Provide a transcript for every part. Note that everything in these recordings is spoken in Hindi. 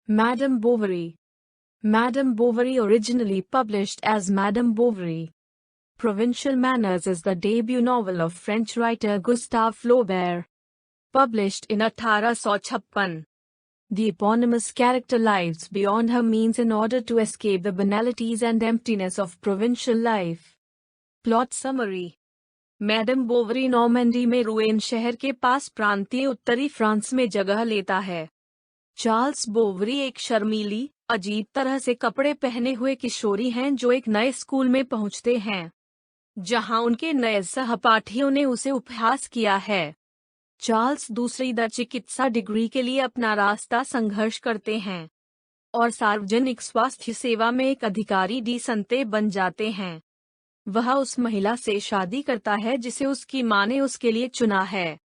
Madame Bovary. Madame Bovary, originally published as Madame Bovary. Provincial Manners is the debut novel of French writer Gustave Flaubert. Published in 1856. The eponymous character lives beyond her means in order to escape the banalities and emptiness of provincial life. Plot summary. Madam Boveri Normandy में रोएन शहर के पास प्रांतीय उत्तरी फ्रांस में जगह लेता है। चार्ल्स बोवरी एक शर्मीली, अजीब तरह से कपड़े पहने हुए किशोरी हैं जो एक नए स्कूल में पहुंचते हैं, जहां उनके नए सहपाठियों ने उसे उपहास किया है। चार्ल्स दूसरी चिकित्सा डिग्री के लिए अपना रास्ता संघर्ष करते हैं और सार्वजनिक स्वास्थ्य सेवा में एक अधिकारी डी संते बन जाते हैं। वह उस महिला से शादी करता है जिसे उसकी मां ने उसके लिए चुना है।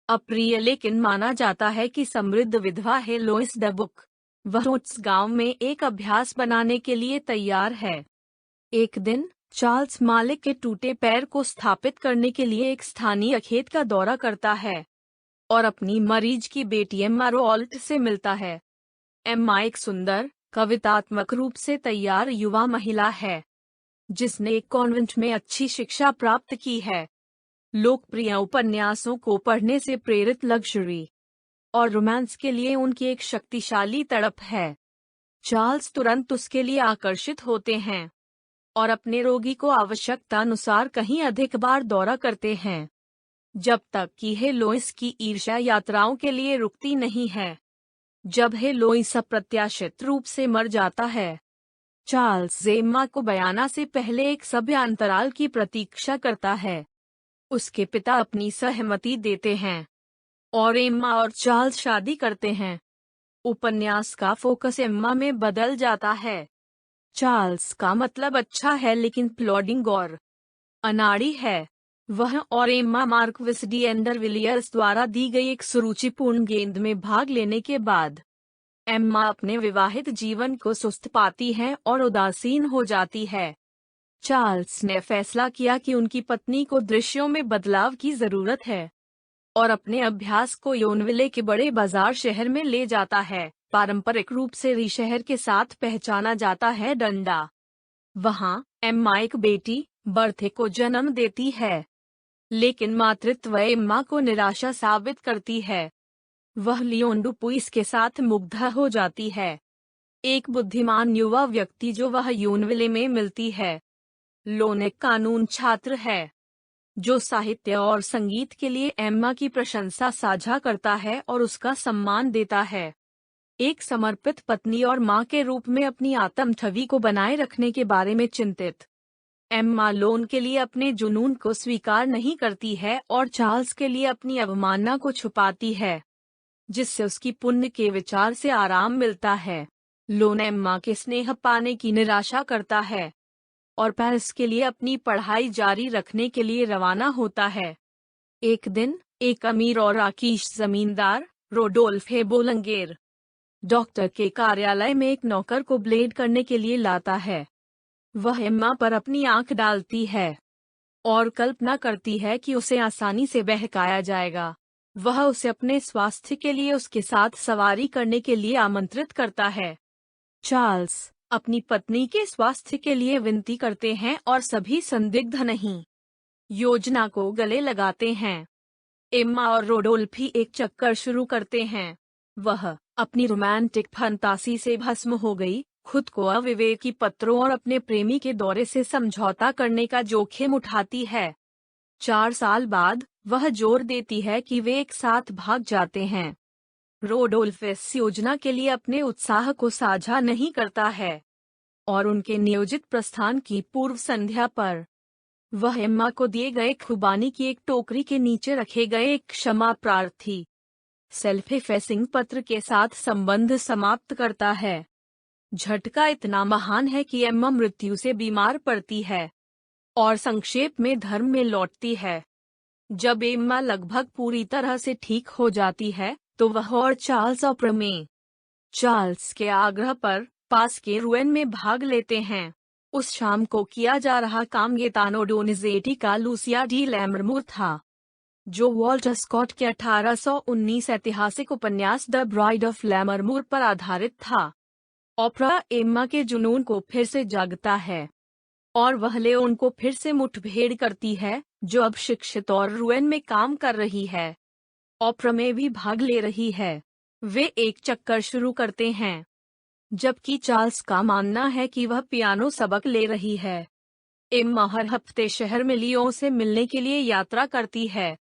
अप्रिय लेकिन माना जाता है कि समृद्ध विधवा है लोइस द बुक। वह उस गांव में एक अभ्यास बनाने के लिए तैयार है। एक दिन चार्ल्स मालिक के टूटे पैर को स्थापित करने के लिए एक स्थानीय खेत का दौरा करता है और अपनी मरीज की बेटी एम्मा रोल्ट से मिलता है। एम्मा एक सुंदर, कवितात्मक रूप से तैयार युवा महिला है जिसने एक कॉन्वेंट में अच्छी शिक्षा प्राप्त की है। लोकप्रिय उपन्यासों को पढ़ने से प्रेरित लग्जरी और रोमांस के लिए उनकी एक शक्तिशाली तड़प है। चार्ल्स तुरंत उसके लिए आकर्षित होते हैं और अपने रोगी को आवश्यकतानुसार कहीं अधिक बार दौरा करते हैं, जब तक कि हेलोइस की ईर्ष्या यात्राओं के लिए रुकती नहीं है। जब हेलोइस अप्रत्याशित रूप से मर जाता है, चार्ल्स एम्मा को बयाना से पहले एक सभ्य अंतराल की प्रतीक्षा करता है। उसके पिता अपनी सहमति देते हैं और एम्मा और चार्ल्स शादी करते हैं। उपन्यास का फोकस एम्मा में बदल जाता है। चार्ल्स का मतलब अच्छा है लेकिन प्लॉडिंग और अनाड़ी है। वह और एम्मा मार्क्विस डी एंडरविलियर्स द्वारा दी गई एक सुरुचिपूर्ण गेंद में भाग लेने के बाद एम्मा अपने विवाहित जीवन को सुस्त पाती है और उदासीन हो जाती है। चार्ल्स ने फैसला किया कि उनकी पत्नी को दृश्यों में बदलाव की जरूरत है और अपने अभ्यास को योनविले के बड़े बाजार शहर में ले जाता है। पारंपरिक रूप से री शहर के साथ पहचाना जाता है डंडा। वहां एम्मा एक बेटी बर्थे को जन्म देती है, लेकिन मातृत्व एम्मा को निराशा साबित करती है। वह लियोन डुपुइस के साथ मुग्ध हो जाती है, एक बुद्धिमान युवा व्यक्ति जो वह योनविले में मिलती है। लोन एक कानून छात्र है जो साहित्य और संगीत के लिए एम्मा की प्रशंसा साझा करता है और उसका सम्मान देता है। एक समर्पित पत्नी और मां के रूप में अपनी आत्म छवि को बनाए रखने के बारे में चिंतित, एम्मा लोन के लिए अपने जुनून को स्वीकार नहीं करती है और चार्ल्स के लिए अपनी अवमानना को छुपाती है, जिससे उसकी पुण्य के विचार से आराम मिलता है। लोन एम्मा के स्नेह पाने की निराशा करता है और पेरिस के लिए अपनी पढ़ाई जारी रखने के लिए रवाना होता है। एक दिन एक अमीर और राकीश जमींदार रोडोल्फे बोलंगेर डॉक्टर के कार्यालय में एक नौकर को ब्लेड करने के लिए लाता है। वह एम्मा पर अपनी आंख डालती है और कल्पना करती है कि उसे आसानी से बहकाया जाएगा। वह उसे अपने स्वास्थ्य के लिए उसके साथ सवारी करने के लिए आमंत्रित करता है। चार्ल्स अपनी पत्नी के स्वास्थ्य के लिए विनती करते हैं और सभी संदिग्ध नहीं योजना को गले लगाते हैं। एम्मा और रोडोल्फी एक चक्कर शुरू करते हैं। वह अपनी रोमांटिक फंतासी से भस्म हो गई, खुद को अविवेकी पत्रों और अपने प्रेमी के दौरे से समझौता करने का जोखिम उठाती है। 4 साल बाद वह जोर देती है कि वे एक साथ भाग जाते हैं। रोडोल्फ इस योजना के लिए अपने उत्साह को साझा नहीं करता है और उनके नियोजित प्रस्थान की पूर्व संध्या पर वह एम्मा को दिए गए खुबानी की एक टोकरी के नीचे रखे गए एक क्षमा प्रार्थी सेल्फ एफेसिंग पत्र के साथ संबंध समाप्त करता है। झटका इतना महान है कि एम्मा मृत्यु से बीमार पड़ती है और संक्षेप में धर्म में लौटती है। जब एम्मा लगभग पूरी तरह से ठीक हो जाती है तो वह और चार्ल्स और प्रमेय चार्ल्स के आग्रह पर पास के रुएन में भाग लेते हैं। उस शाम को किया जा रहा काम गेतानो डोनिजेटी का लूसिया डी लैमरमूर था। जो वॉल्टर स्कॉट के 1819 ऐतिहासिक उपन्यास द ब्राइड ऑफ लैमरमूर पर आधारित था। ओपरा एम्मा के जुनून को फिर से जागता है और वह लेओन को फिर से मुठभेड़ करती है, जो अब शिक्षित और रुएन में काम कर रही है। ओपरा में भी भाग ले रही है। वे एक चक्कर शुरू करते हैं, जबकि चार्ल्स का मानना है कि वह पियानो सबक ले रही है। एम्मा हर हफ्ते शहर में लियो से मिलने के लिए यात्रा करती है,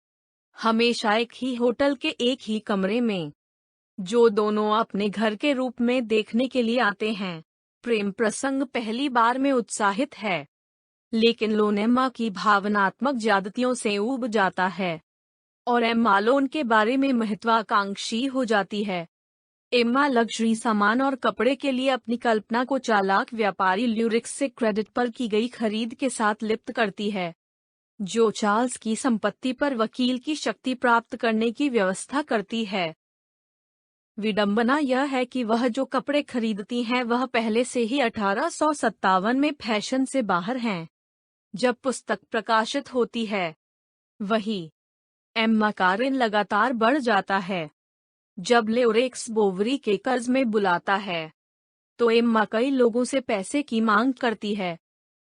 हमेशा एक ही होटल के एक ही कमरे में, जो दोनों अपने घर के रूप में देखने के लिए आते हैं। प्रेम प्रसंग पहली बार में उत्साहित है, लेकिन लोन एम्मा की भावनात्मक ज्यादतियों से ऊब जाता है और एम्मा लोन के बारे में महत्वाकांक्षी हो जाती है। एम्मा लग्जरी सामान और कपड़े के लिए अपनी कल्पना को चालाक व्यापारी ल्यूरिक्स से क्रेडिट पर की गई खरीद के साथ लिप्त करती है, जो चार्ल्स की संपत्ति पर वकील की शक्ति प्राप्त करने की व्यवस्था करती है। विडंबना यह है कि वह जो कपड़े खरीदती हैं वह पहले से ही 1857 में फैशन से बाहर हैं, जब पुस्तक प्रकाशित होती है। वही एम्मा का ऋण लगातार बढ़ जाता है। जब लेओरेक्स बोवरी के कर्ज में बुलाता है, तो एम्मा कई लोगों से पैसे की मांग करती है,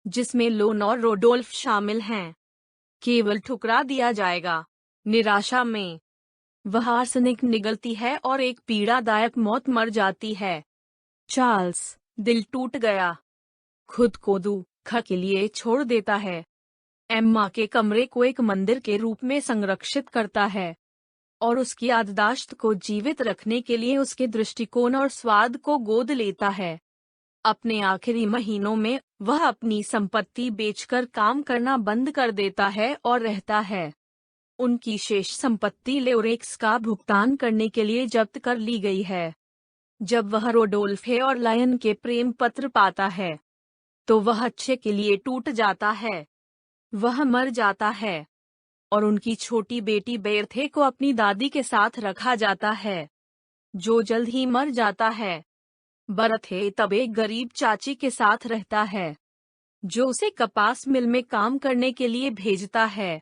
जिसमें लोन और रोडोल्फ शामिल हैं। केवल ठुकरा दिया जाएगा। निराशा में वह आर्सेनिक निगलती है और एक पीड़ादायक मौत मर जाती है। चार्ल्स, दिल टूट गया, खुद को दुख के लिए छोड़ देता है। एम्मा के कमरे को एक मंदिर के रूप में संरक्षित करता है और उसकी याददाश्त को जीवित रखने के लिए उसके दृष्टिकोण और स्वाद को गोद लेता है। अपने आखिरी महीनों में वह अपनी संपत्ति बेचकर काम करना बंद कर देता है और रहता है। उनकी शेष संपत्ति लेओरेक्स का भुगतान करने के लिए जब्त कर ली गई है। जब वह रोडोल्फे और लायन के प्रेम पत्र पाता है, तो वह अच्छे के लिए टूट जाता है। वह मर जाता है और उनकी छोटी बेटी बेर्थे को अपनी दादी के साथ रखा जाता है, जो जल्द ही मर जाता है। बरथे तब एक गरीब चाची के साथ रहता है, जो उसे कपास मिल में काम करने के लिए भेजता है।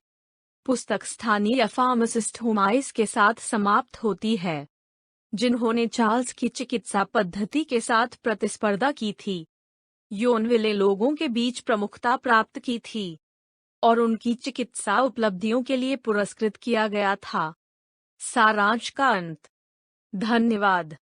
पुस्तक स्थानीय फार्मासिस्ट हुमाइस के साथ समाप्त होती है, जिन्होंने चार्ल्स की चिकित्सा पद्धति के साथ प्रतिस्पर्धा की थी, योनविले लोगों के बीच प्रमुखता प्राप्त की थी और उनकी चिकित्सा उपलब्धियों के लिए पुरस्कृत किया गया था। सारांश का अंत। धन्यवाद।